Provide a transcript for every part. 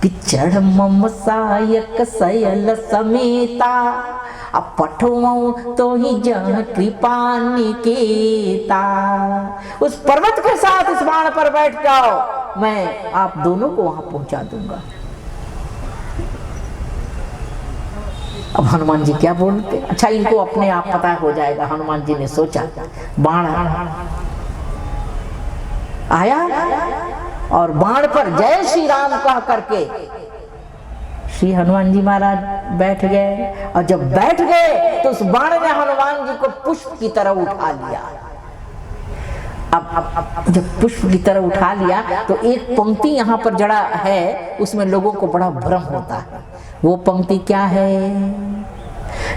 कि चढ़ मम सायक सयल समेता, अब पठुओं तो ही जह कृपा निकेता। उस पर्वत के साथ इस बाण पर बैठ जाओ, मैं आप दोनों को वहां पहुंचा दूंगा। अब हनुमान जी क्या बोलते? अच्छा, इनको अपने आप पता हो जाएगा। हनुमान जी ने सोचा, बाण आया और बाण पर जय श्री राम कह करके श्री हनुमान जी महाराज बैठ गए। और जब बैठ गए तो उस बाण ने हनुमान जी को पुष्प की तरह उठा लिया। अब जब पुष्प की तरह उठा लिया तो एक पंक्ति यहाँ पर जड़ा है, उसमें लोगों को बड़ा भ्रम होता है। वो पंक्ति क्या है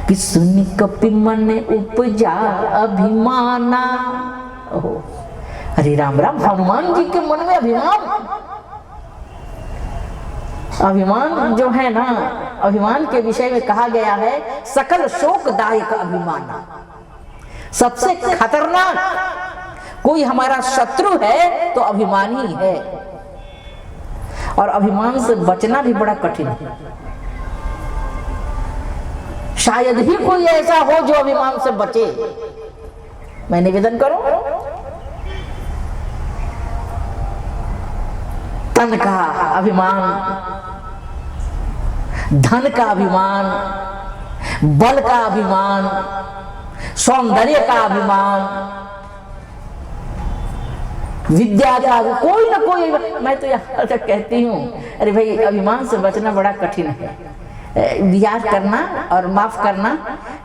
कि सुन कपि मन उपजा अभिमाना। ओहो, अरे राम राम, हनुमान जी के मन में अभिमान जो है ना, अभिमान के विषय में कहा गया है सकल शोकदायक अभिमाना। सबसे खतरनाक कोई हमारा शत्रु है तो अभिमान ही है, और अभिमान से बचना भी बड़ा कठिन है। शायद ही कोई ऐसा हो जो अभिमान से बचे। मैं निवेदन करूं, तन का अभिमान, धन का अभिमान, बल का अभिमान, सौंदर्य का अभिमान, विद्या का, कोई ना कोई। मैं तो यहाँ तक कहती हूँ, अरे भाई, अभिमान से बचना बड़ा कठिन है। विचार करना और माफ करना,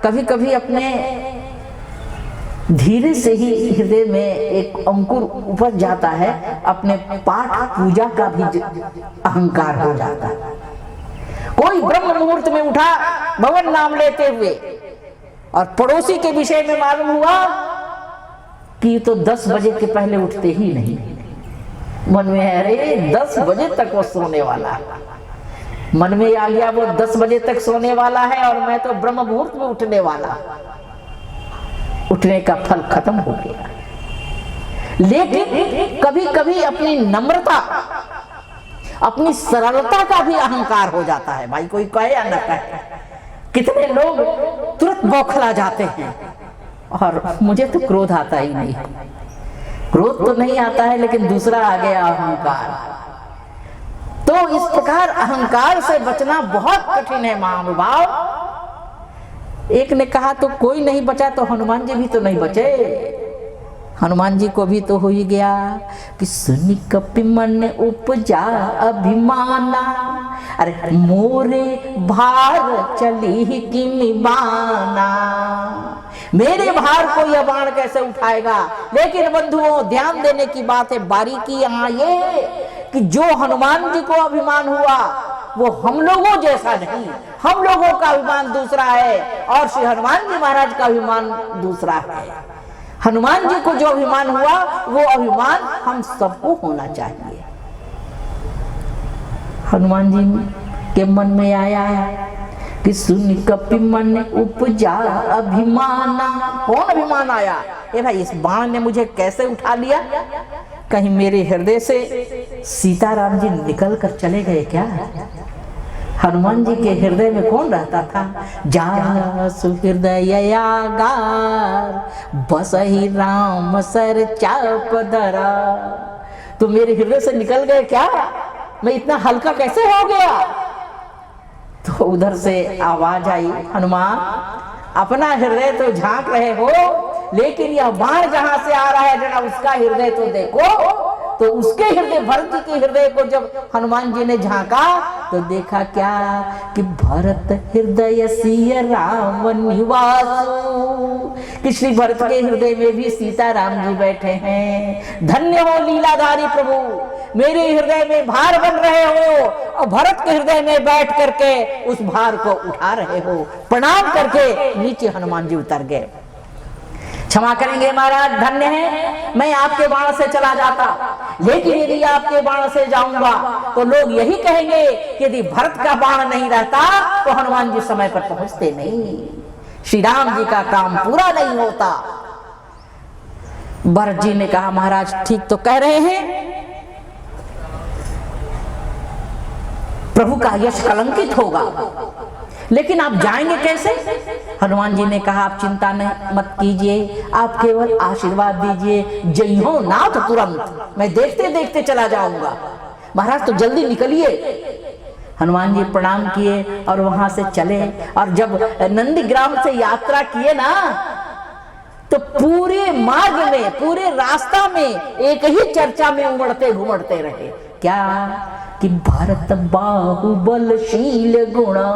कभी कभी अपने धीरे से ही हृदय में एक अंकुर उपज जाता है। अपने पाठ पूजा का भी अहंकार हो जाता है। कोई ब्रह्म मुहूर्त में उठा भगवान नाम लेते हुए, और पड़ोसी के विषय में मालूम हुआ कि तो 10 बजे के पहले उठते ही नहीं। मन में है, अरे 10 बजे तक वो सोने वाला, मन में आ गया वो 10 बजे तक सोने वाला है और मैं तो ब्रह्म मुहूर्त में उठने वाला। उठने का फल खत्म हो गया। लेकिन कभी कभी अपनी नम्रता, अपनी सरलता का भी अहंकार हो जाता है। भाई, कोई कहे या न कहे, कितने लोग तुरंत बौखला जाते हैं। और मुझे तो क्रोध आता ही नहीं, क्रोध तो नहीं आता है, लेकिन दूसरा आ गया अहंकार। तो इस प्रकार अहंकार से बचना बहुत कठिन है महानुभाव। एक ने कहा तो कोई नहीं बचा, तो हनुमान जी भी तो नहीं बचे। हनुमान जी को भी तो हो ही गया कि सुनि कपि मन उपजा अभिमाना। अरे मोरे भार चली कि निबाना, मेरे भार को यह बाण कैसे उठाएगा। लेकिन बंधुओं, ध्यान देने की बात है, बारीकी यहाँ ये कि जो हनुमान जी को अभिमान हुआ वो हम लोगों जैसा नहीं। हम लोगों का अभिमान दूसरा है और श्री हनुमान जी महाराज का अभिमान दूसरा है। हनुमान जी को जो अभिमान हुआ वो अभिमान हम सबको होना चाहिए। हनुमान जी के मन में आया कि सुन कपि मन उपजा अभिमाना। कौन अभिमान आया? ए भाई, इस बाण ने मुझे कैसे उठा लिया? कहीं मेरे हृदय से सीताराम जी निकल कर चले गए क्या? हनुमान जी के हृदय में कौन रहता था? जा सुहृदयागार बसहि राम सर चाप धरा। तो मेरे हृदय से निकल गए क्या? मैं इतना हल्का कैसे हो गया? तो उधर से आवाज आई, हनुमान, अपना हृदय तो झांक रहे हो, लेकिन यह बाण जहां से आ रहा है जरा उसका हृदय तो देखो। तो उसके हृदय, भरत जी के हृदय को जब हनुमान जी ने झांका तो देखा क्या कि भरत हृदय सिय राम निवासु, कि श्री भरत के हृदय में भी सीता राम जी बैठे हैं। धन्य हो लीलाधारी प्रभु, मेरे हृदय में भार बन रहे हो और भरत के हृदय में बैठ करके उस भार को उठा रहे हो। प्रणाम करके नीचे हनुमान जी उतर गए। क्षमा करेंगे महाराज, धन्य है, मैं आपके बाण से चला जाता, लेकिन यदि आपके बाण से जाऊंगा तो लोग यही कहेंगे कि यदि भरत का बाण नहीं रहता तो हनुमान जी समय पर पहुंचते नहीं, श्री राम जी का काम पूरा नहीं होता। भरत जी ने कहा, महाराज ठीक तो कह रहे हैं, प्रभु का यश कलंकित होगा। लेकिन आप जाएंगे कैसे? हनुमान जी ने कहा आप चिंता नहीं मत कीजिए, आप केवल आशीर्वाद दीजिए, जय हो नाथ तुरंत, मैं देखते देखते चला जाऊंगा। महाराज तो जल्दी निकलिए। हनुमान जी प्रणाम किए और वहां से चले। और जब नंदीग्राम से यात्रा किए ना, तो पूरे मार्ग में, पूरे रास्ता में एक ही चर्चा में उमड़ते घुमड़ते रहे। क्या? कि भरत बाहुबलशील गुणा।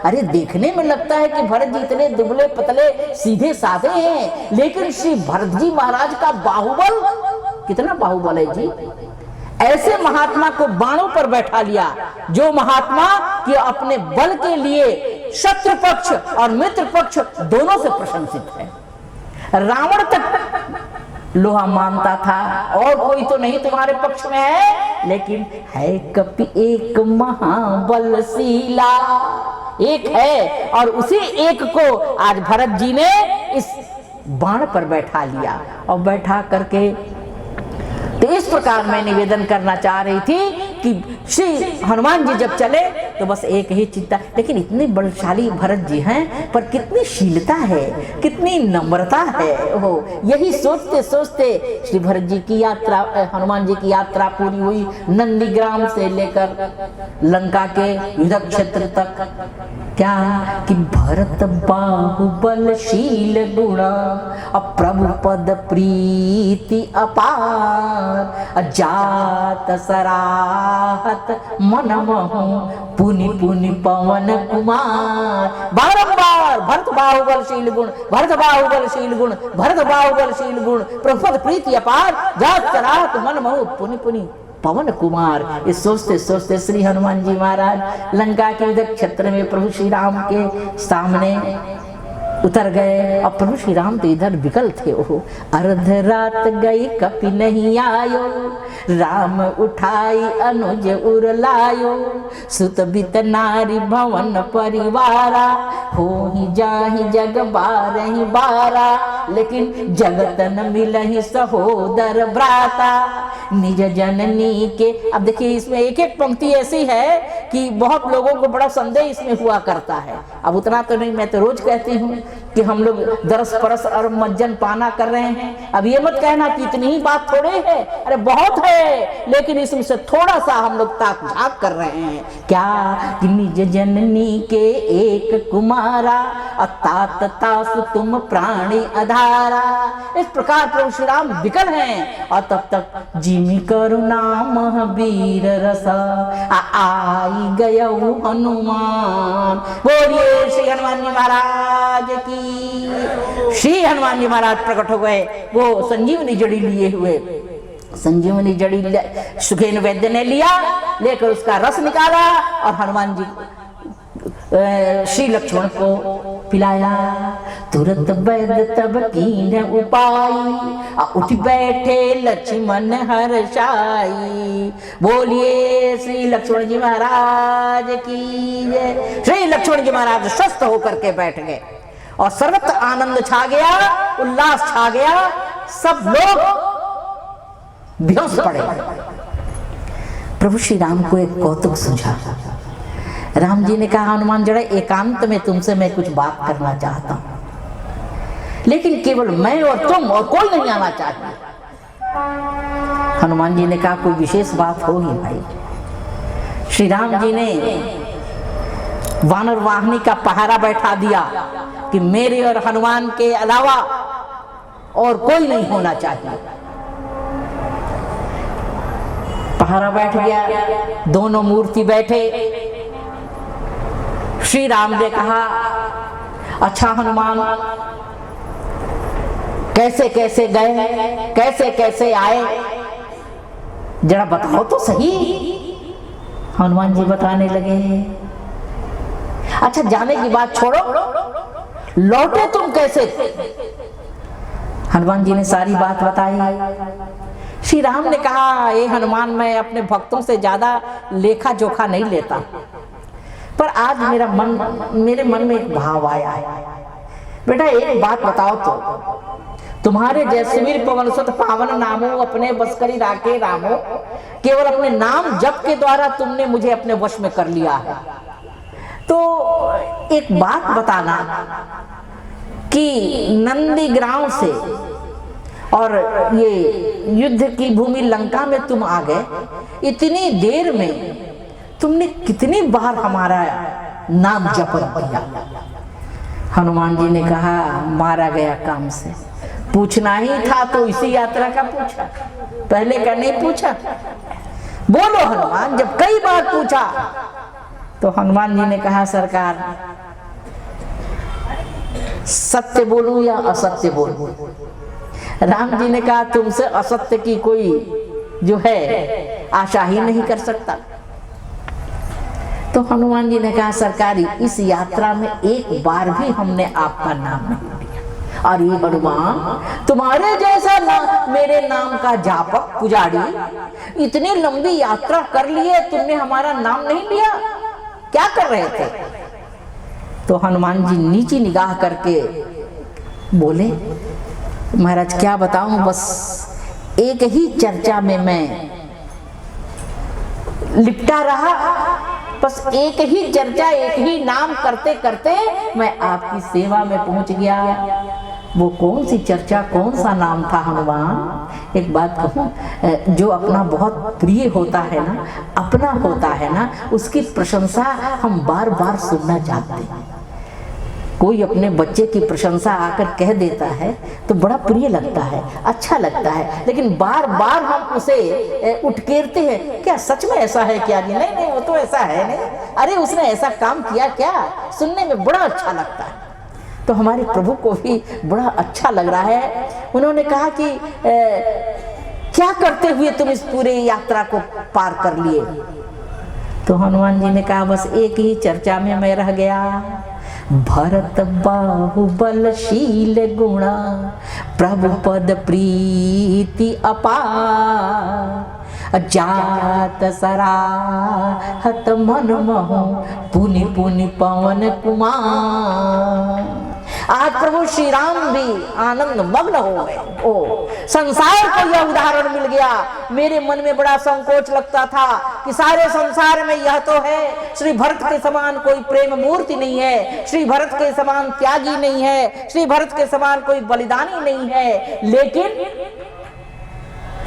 अरे देखने में लगता है कि भरत जी इतने दुबले पतले सीधे साधे हैं, लेकिन श्री भरत जी महाराज का बाहुबल, कितना बाहुबल है जी। ऐसे महात्मा को बाणों पर बैठा लिया, जो महात्मा कि अपने बल के लिए शत्रु पक्ष और मित्र पक्ष दोनों से प्रशंसित है। रावण तक लोहा मानता था, और कोई तो नहीं तुम्हारे पक्ष में है, लेकिन है कपि एक महाबलशीला, एक है, और उसी एक को आज भरत जी ने इस बाण पर बैठा लिया। और बैठा करके तो इस प्रकार मैं निवेदन करना चाह रही थी कि श्री हनुमान जी जब चले तो बस एक ही चिंता, लेकिन इतने बलशाली भरत जी हैं, पर कितनी शीलता है, कितनी नम्रता है। हो यही सोचते सोचते श्री भरत जी की यात्रा, हनुमान जी की यात्रा पूरी हुई। नंदीग्राम से लेकर लंका के युद्ध क्षेत्र तक। क्या? कि भरत बाहुबलशील गुणा, प्रभु पद प्रीति अपार, जात सराहत मन महु, पुनि पुनि पवन कुमार। बारंबार भरत बाहुबलशील गुण, भरत बाहुबलशील गुण, भरत बाहुबलशील गुण, प्रभु पद प्रीति अपार, जात सराहत मन महु, पुनि पुनि पवन कुमार। ये सोचते सोचते श्री हनुमान जी महाराज लंका के युद्ध क्षेत्र में प्रभु श्री राम के सामने उतर गए। और प्रभु श्री राम तो इधर विकल थे। ओहो, अर्ध रात गई कपि नहीं आयो, राम उठाई अनुज उर लायो, सुत बित नारी भवन परिवारा, हो ही जाहि जग बारहि बारा, लेकिन जगत न मिलहि सहोदर भ्राता, निज जननी के। अब देखिए इसमें एक एक पंक्ति ऐसी है कि बहुत लोगों को बड़ा संदेह इसमें हुआ करता है। अब उतना तो नहीं, मैं तो रोज कहती हूँ कि हम लोग दरस परस और मज्जन पाना कर रहे हैं। अब ये मत कहना कि इतनी ही बात थोड़े है, अरे बहुत है, लेकिन इसमें से थोड़ा सा हम लोग ताक झाक कर रहे हैं। क्या? कि निज जननी के एक कुमारा, अतात तासु तुम प्राणी अधारा। इस प्रकार प्रभु श्री राम विकल हैं। और तब तक जिमि करुणा महावीर रसा, आई गय हनुमान। बोलिए श्री हनुमान जी महाराज की। श्री हनुमान जी महाराज प्रकट हो गए, वो संजीवनी जड़ी लिए हुए। संजीवनी जड़ी सुखेन वैद्य ने लिया, लेकर उसका रस निकाला और हनुमान जी श्री लक्ष्मण को पिलाया। तुरंत वैद्य तब कीन उपाय, उठ बैठे लक्ष्मण हर्षाई। बोलिए श्री लक्ष्मण जी महाराज की जय। श्री लक्ष्मण जी महाराज स्वस्थ होकर के बैठ गए और सर्वत्र आनंद छा गया, उल्लास छा गया। सब लोग बेहोश पड़े। प्रभु श्री राम को एक कौतुक सूझा। राम जी ने कहा, हनुमान जरा एकांत में तुमसे मैं कुछ बात करना चाहता हूं, लेकिन केवल मैं और तुम, और कोई नहीं आना चाहिए। हनुमान जी ने कहा, कोई विशेष बात होगी भाई। श्री राम जी ने वानर वाहिनी का पहरा बैठा दिया कि मेरे और हनुमान के अलावा और कोई नहीं होना चाहिए। पहरा बैठ गया, दोनों मूर्ति बैठे। श्री राम ने कहा, अच्छा हनुमान, कैसे कैसे गए, कैसे कैसे आए, जरा बताओ तो सही। हनुमान जी बताने लगे। अच्छा जाने की बात छोड़ो, लौटे तुम कैसे? हनुमान जी ने सारी बात बताई। श्री राम ने कहा, ये हनुमान, मैं अपने भक्तों से ज्यादा लेखा जोखा नहीं लेता, पर आज मेरे मन में एक भाव आया है। बेटा एक बात बताओ तो, तुम्हारे जैसे वीर पवन सुत पावन नामो अपने बस करी राखे रामो, केवल अपने नाम जप के द्वारा तुमने मुझे अपने वश में कर लिया है। तो एक बात बताना कि नंदीग्राम से और ये युद्ध की भूमि लंका में तुम आ गए, इतनी देर में तुमने कितनी बार हमारा नाम जपन किया? हनुमान जी ने कहा मारा गया काम से, पूछना ही था तो इसी यात्रा का पूछा, पहले का नहीं पूछा। बोलो हनुमान, जब कई बार पूछा तो हनुमान जी ने कहा सरकार सत्य बोलूं या असत्य बोलूं? राम जी ने कहा तुमसे असत्य की कोई जो है आशा ही नहीं कर सकता। तो हनुमान जी ने कहा सरकारी इस यात्रा में एक बार भी हमने आपका नाम नहीं लिया। अरे हनुमान, तुम्हारे जैसा नाम मेरे नाम का जापक पुजारी इतनी लंबी यात्रा कर लिए, तुमने हमारा नाम नहीं लिया, क्या कर रहे थे? तो हनुमान जी नीची निगाह करके बोले महाराज क्या बताऊं, बस एक ही चर्चा में मैं लिपटा रहा, बस एक ही चर्चा एक ही नाम करते करते मैं आपकी सेवा में पहुंच गया। वो कौन सी चर्चा, कौन सा नाम था हनुमान? एक बात कहूं, जो अपना बहुत प्रिय होता है ना, अपना होता है ना, उसकी प्रशंसा हम बार बार सुनना चाहते हैं। कोई अपने बच्चे की प्रशंसा आकर कह देता है तो बड़ा प्रिय लगता है, अच्छा लगता है, लेकिन बार बार हम उसे उठकेरते हैं, क्या सच में ऐसा है क्या? जी नहीं नहीं, वो तो ऐसा है नहीं, अरे उसने ऐसा काम किया क्या, सुनने में बड़ा अच्छा लगता है। तो हमारे प्रभु को भी बड़ा अच्छा लग रहा है। उन्होंने कहा कि क्या करते हुए तुम इस पूरे यात्रा को पार कर लिए? तो हनुमान जी ने कहा बस एक ही चर्चा में मैं रह गया, भरत बाहुबलशील गुणा प्रभु पद प्रीति अपार, जात सराहत मन महु पुनि पुनि पवन कुमार। आज प्रभु श्री राम भी आनंद मग्न हो गए। ओ संसार को यह उदाहरण मिल गया। मेरे मन में बड़ा संकोच लगता था कि सारे संसार में यह तो है, श्री भरत के समान कोई प्रेम मूर्ति नहीं है, श्री भरत के समान त्यागी नहीं है, श्री भरत के समान कोई बलिदानी नहीं है, लेकिन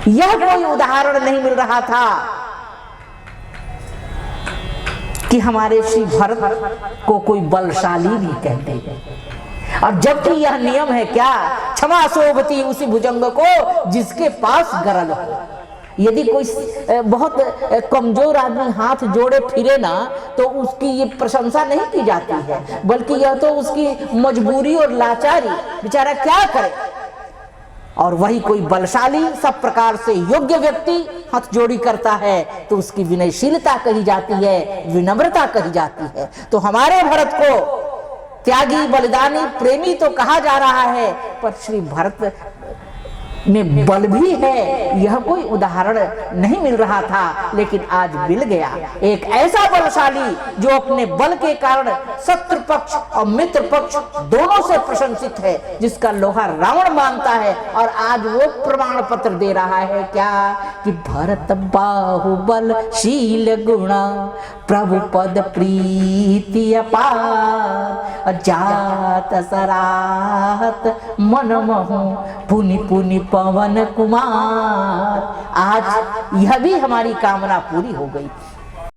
यह कोई उदाहरण नहीं मिल रहा था कि हमारे श्री भरत को कोई बलशाली भी कहते हैं। और जबकि यह नियम है क्या, क्षमा शोभती उसी भुजंग को जिसके पास गरल हो। यदि कोई बहुत कमजोर आदमी हाथ जोड़े फिरे ना तो उसकी ये प्रशंसा नहीं की जाती है, बल्कि यह तो उसकी मजबूरी और लाचारी, बेचारा क्या करे। और वही कोई बलशाली सब प्रकार से योग्य व्यक्ति हाथ जोड़ी करता है तो उसकी विनयशीलता कही जाती है, विनम्रता कही जाती है। तो हमारे भरत को त्यागी बलिदानी प्रेमी तो कहा जा रहा है, पर श्री भरत में बल भी है, यह कोई उदाहरण नहीं मिल रहा था, लेकिन आज मिल गया। एक ऐसा बलशाली जो अपने बल के कारण शत्रु पक्ष और मित्र पक्ष दोनों से प्रशंसित है, जिसका लोहा रावण मांगता है, और आज वो प्रमाण पत्र दे रहा है क्या कि भरत बाहुबलशील गुणा प्रभु पद प्रीति अपार, जात सराहत मन महु पुनि पुनि पवन कुमार। आज यह भी हमारी कामना पूरी हो गई।